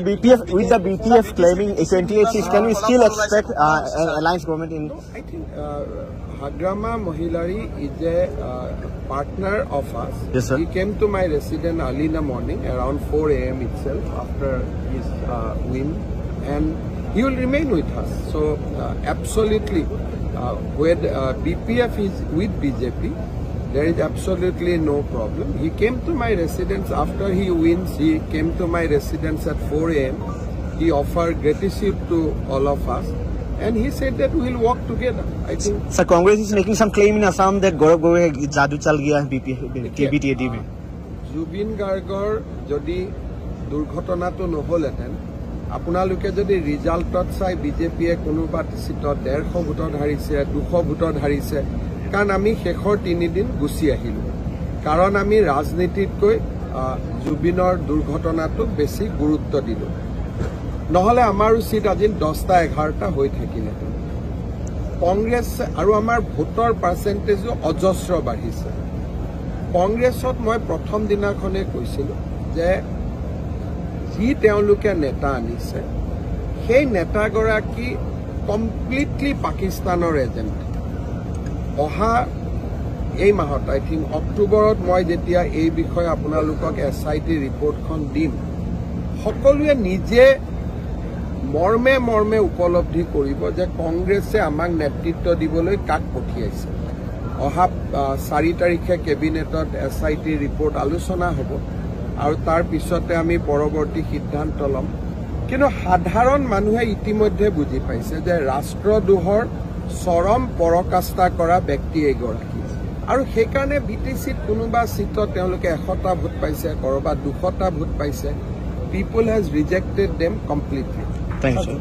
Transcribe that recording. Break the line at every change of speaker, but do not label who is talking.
with the BPF claiming a 28 seats, can we still expect an alliance government in?
No, I think Hagrama Mohilari is a partner of us.
Yes, sir.
He came to my residence early in the morning, around 4 a.m. itself, after his win, and he will remain with us. So absolutely, when BPF is with BJP, there is absolutely no problem. He came to my residence after he wins. He came to my residence at 4 a.m. He offered gratitude to all of us, and he said that we will work together. I think.
Sir, Congress is making some claim in Assam that Gaurav Gogoi jadoo chal gaya KBTAD mein.
Jubin Gargar jodi durghotonato noholeten. আপোনালোকে যদি ৰিজাল্টত চাই বিজেপিয়ে কোনোবা সিটত 150 ভোটত হাৰিছে 200 ভোটত হাৰিছে কাৰণ আমি শেষৰ 3 দিন গুছি আহিলো কাৰণ আমি ৰাজনীতিতকৈ জুবিনৰ দুৰ্ঘটনাটোক বেছি গুৰুত্ব দিলো নহলে আমাৰ সিট আজি 10টা 11টা হৈ থাকিলে কংগ্ৰেছ আৰু আমাৰ ভোটৰ পাৰ্চেন্টেজো অজস্ৰ বাঢ়িছে কংগ্ৰেছত মই প্ৰথম দিনাখনে কৈছিলো যে যি তেওঁলোকে নেতা আনিছে সেই নেতাগৰাকী কমপ্লিটলি পাকিস্তানৰ এজেন্ট অহা এই মাহত আই থিংক অক্টোবৰত মই যেতিয়া এই বিষয়ে আপোনালোকক এসআইটি ৰিপৰ্টখন দিম সকলোৱে নিজে মৰ্মে মৰ্মে উপলব্ধি কৰিব যে কংগ্ৰেছে আমাক নেতৃত্ব দিবলৈ কাক পঠিয়াইছে অহা 4 তাৰিখে কেবিনেটত এসআইটি ৰিপৰ্ট আলোচনা হ'ব আৰু তাৰ পিছতে আমি পৰৱৰ্তী সিদ্ধান্ত লম কিন্তু সাধাৰণ মানুহে ইতিমধ্যে বুজি পাইছে যে ৰাষ্ট্ৰদ্ৰোহৰ চৰম পৰকাষ্ঠা কৰা ব্যক্তি এগৰাকী আৰু সেইকাৰণে বিটিচিত কোনোবা সিটত তেওঁলোকে 100টা ভোট পাইছে কৰবাত 200টা ভোট পাইছে people has rejected them completely.
Thank you.